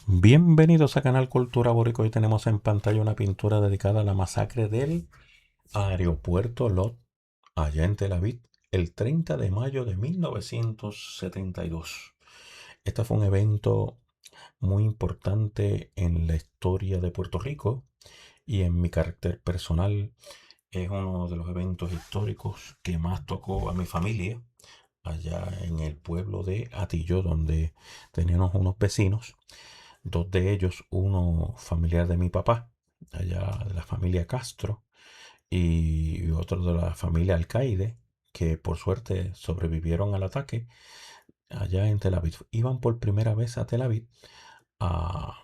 Bienvenidos a Canal Cultura Boricua. Hoy tenemos en pantalla una pintura dedicada a la masacre del aeropuerto Lot, allá en Tel Aviv, el 30 de mayo de 1972. Este fue un evento muy importante en la historia de Puerto Rico y en mi carácter personal es uno de los eventos históricos que más tocó a mi familia allá en el pueblo de Atillo, donde teníamos unos vecinos. Dos de ellos, uno familiar de mi papá, allá de la familia Castro, y otro de la familia Alcaide, que por suerte sobrevivieron al ataque allá en Tel Aviv. Iban por primera vez a Tel Aviv a,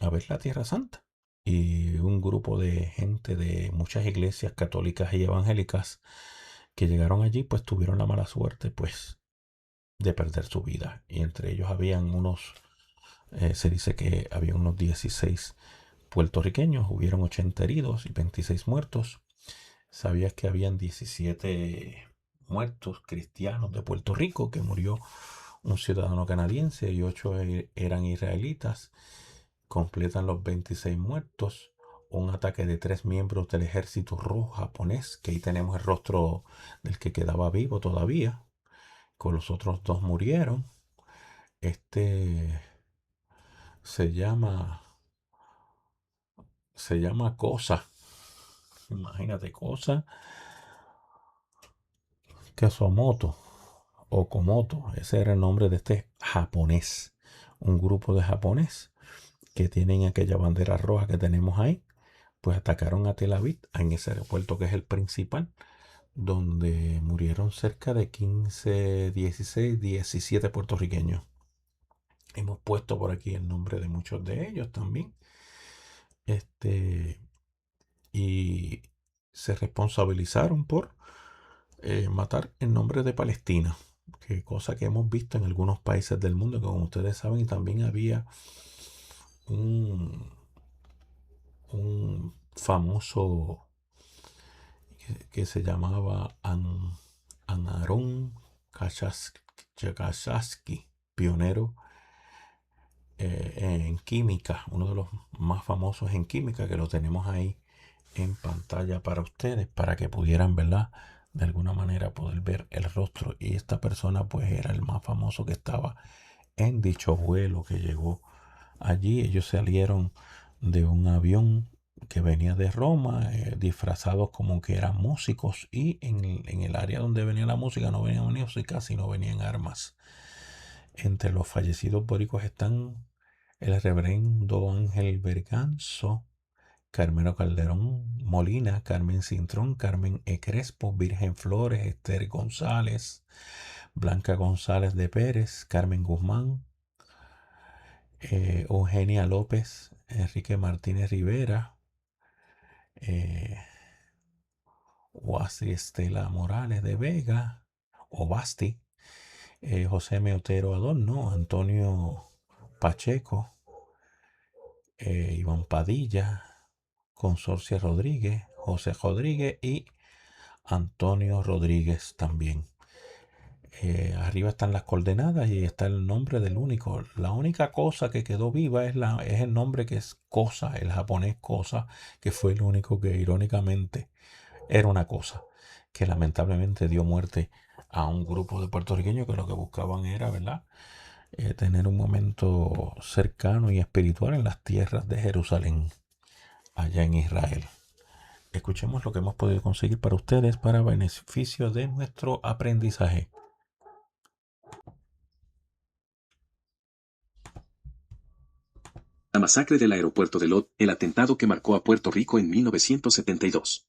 a ver la Tierra Santa. Y un grupo de gente de muchas iglesias católicas y evangélicas que llegaron allí, pues tuvieron la mala suerte, pues, de perder su vida. Y entre ellos habían se dice que había unos 16 puertorriqueños, hubieron 80 heridos y 26 muertos. ¿Sabías que habían 17 muertos cristianos de Puerto Rico, que murió un ciudadano canadiense y 8 eran israelitas? Completan los 26 muertos. Un ataque de 3 miembros del ejército rojo japonés, que ahí tenemos el rostro del que quedaba vivo todavía, con los otros dos murieron. Este se llama, se llama Cosa. Imagínate, Cosa Kazumoto o Komoto. Ese era el nombre de este japonés. Un grupo de japonés que tienen aquella bandera roja que tenemos ahí. Pues atacaron a Tel Aviv, en ese aeropuerto que es el principal, donde murieron cerca de 15, 16, 17 puertorriqueños. Hemos puesto por aquí el nombre de muchos de ellos también. Este, y se responsabilizaron por matar en nombre de Palestina, que cosa que hemos visto en algunos países del mundo, que como ustedes saben, y también había un, un famoso que se llamaba Anaron Kashasky, pionero en química, uno de los más famosos en química, que lo tenemos ahí en pantalla para ustedes, para que pudieran, ¿verdad?, de alguna manera poder ver el rostro. Y esta persona pues era el más famoso que estaba en dicho vuelo que llegó allí. Ellos salieron de un avión que venía de Roma, disfrazados como que eran músicos, y en el área donde venía la música no venía música, sino venían armas. Entre los fallecidos boricuas están el reverendo Ángel Berganzo, Carmelo Calderón Molina, Carmen Cintrón, Carmen E. Crespo, Virgen Flores, Esther González, Blanca González de Pérez, Carmen Guzmán, Eugenia López, Enrique Martínez Rivera, eh, Oasi Estela Morales de Vega, Obasti, José Meotero Adorno, Antonio Pacheco, Iván Padilla, Consorcia Rodríguez, José Rodríguez y Antonio Rodríguez también. Arriba están las coordenadas y está el nombre del único. La única cosa que quedó viva es el nombre, que es Cosa, el japonés Cosa, que fue el único que irónicamente era una cosa, que lamentablemente dio muerte a un grupo de puertorriqueños que lo que buscaban era, ¿verdad?, tener un momento cercano y espiritual en las tierras de Jerusalén, allá en Israel. Escuchemos lo que hemos podido conseguir para ustedes para beneficio de nuestro aprendizaje. La masacre del aeropuerto de Lot, el atentado que marcó a Puerto Rico en 1972.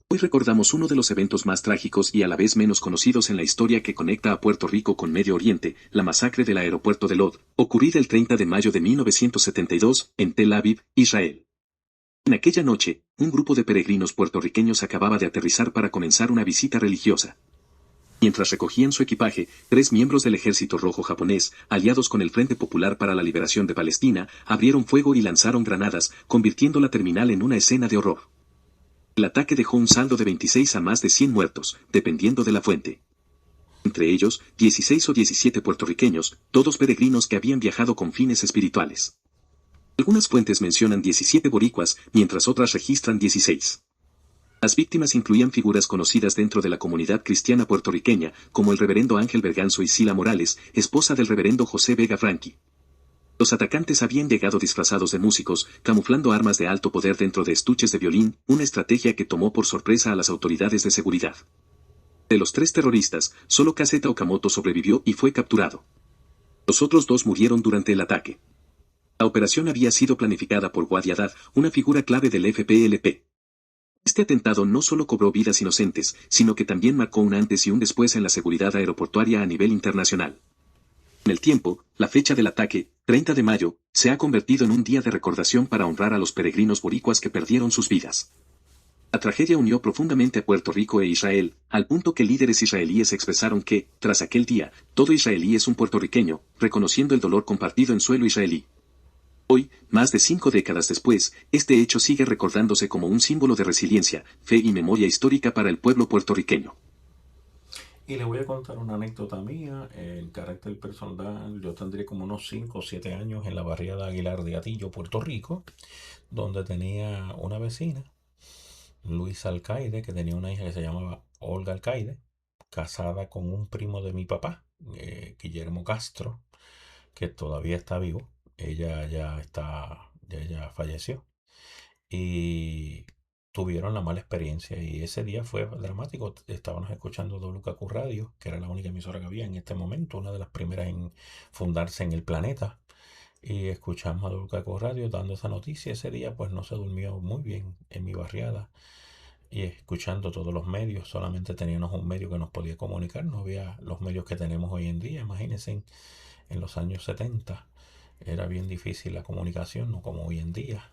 Hoy recordamos uno de los eventos más trágicos y a la vez menos conocidos en la historia que conecta a Puerto Rico con Medio Oriente, la masacre del aeropuerto de Lod, ocurrida el 30 de mayo de 1972, en Tel Aviv, Israel. En aquella noche, un grupo de peregrinos puertorriqueños acababa de aterrizar para comenzar una visita religiosa. Mientras recogían su equipaje, 3 miembros del Ejército Rojo japonés, aliados con el Frente Popular para la Liberación de Palestina, abrieron fuego y lanzaron granadas, convirtiendo la terminal en una escena de horror. El ataque dejó un saldo de 26 a más de 100 muertos, dependiendo de la fuente. entre ellos 16 o 17 puertorriqueños, todos peregrinos que habían viajado con fines espirituales. Algunas fuentes mencionan 17 boricuas, mientras otras registran 16. Las víctimas incluían figuras conocidas dentro de la comunidad cristiana puertorriqueña, como el reverendo Ángel Berganzo y Sila Morales, esposa del reverendo José Vega Franqui. Los atacantes habían llegado disfrazados de músicos, camuflando armas de alto poder dentro de estuches de violín, una estrategia que tomó por sorpresa a las autoridades de seguridad. De los 3 terroristas, solo Caseta Okamoto sobrevivió y fue capturado. Los otros 2 murieron durante el ataque. La operación había sido planificada por Wadi Haddad, una figura clave del FPLP. Este atentado no solo cobró vidas inocentes, sino que también marcó un antes y un después en la seguridad aeroportuaria a nivel internacional. En el tiempo, la fecha del ataque, 30 de mayo, se ha convertido en un día de recordación para honrar a los peregrinos boricuas que perdieron sus vidas. La tragedia unió profundamente a Puerto Rico e Israel, al punto que líderes israelíes expresaron que, tras aquel día, todo israelí es un puertorriqueño, reconociendo el dolor compartido en suelo israelí. Hoy, más de 5 décadas después, este hecho sigue recordándose como un símbolo de resiliencia, fe y memoria histórica para el pueblo puertorriqueño. Y le voy a contar una anécdota mía en carácter personal. Yo tendría como unos 5 o 7 años en la barriada Aguilar de Atillo, Puerto Rico, donde tenía una vecina, Luisa Alcaide, que tenía una hija que se llamaba Olga Alcaide, casada con un primo de mi papá, Guillermo Castro, que todavía está vivo. Ella ya está, ya falleció. Y tuvieron la mala experiencia y ese día fue dramático. Estábamos escuchando WKQ Radio, que era la única emisora que había en este momento, una de las primeras en fundarse en el planeta. Y escuchamos a WKQ Radio dando esa noticia. Ese día pues no se durmió muy bien en mi barriada y escuchando todos los medios. Solamente teníamos un medio que nos podía comunicar, no había los medios que tenemos hoy en día. Imagínense en los años 70 era bien difícil la comunicación, no como hoy en día,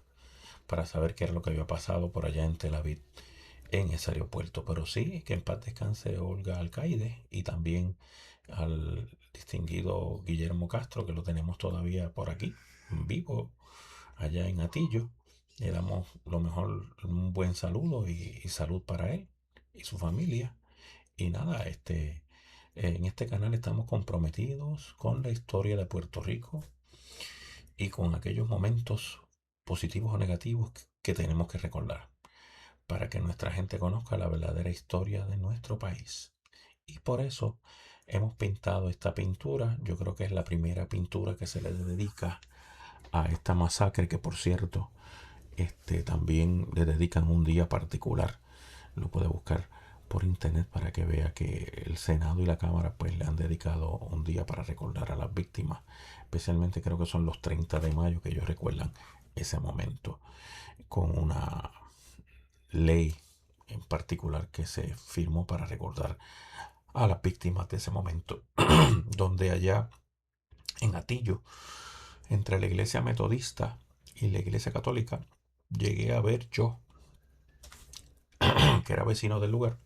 para saber qué era lo que había pasado por allá en Tel Aviv, en ese aeropuerto. Pero sí, que en paz descanse Olga Alcaide y también al distinguido Guillermo Castro, que lo tenemos todavía por aquí, vivo, allá en Atillo. Le damos lo mejor, un buen saludo y salud para él y su familia. Y nada, en este canal estamos comprometidos con la historia de Puerto Rico y con aquellos momentos positivos o negativos que tenemos que recordar para que nuestra gente conozca la verdadera historia de nuestro país. Y por eso hemos pintado esta pintura. Yo creo que es la primera pintura que se le dedica a esta masacre, que por cierto, también le dedican un día particular. Lo puede buscar por internet para que vea que el Senado y la Cámara pues le han dedicado un día para recordar a las víctimas. Especialmente creo que son los 30 de mayo que ellos recuerdan ese momento con una ley en particular que se firmó para recordar a las víctimas de ese momento. Donde allá en Atillo, entre la iglesia metodista y la iglesia católica, llegué a ver yo, que era vecino del lugar,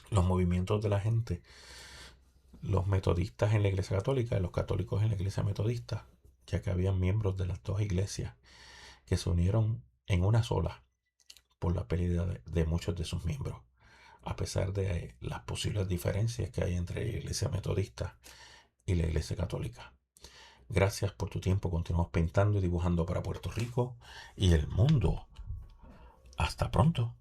los movimientos de la gente, los metodistas en la iglesia católica y los católicos en la iglesia metodista, ya que habían miembros de las dos iglesias que se unieron en una sola por la pérdida de muchos de sus miembros, a pesar de las posibles diferencias que hay entre la iglesia metodista y la iglesia católica. Gracias por tu tiempo. Continuamos pintando y dibujando para Puerto Rico y el mundo. Hasta pronto.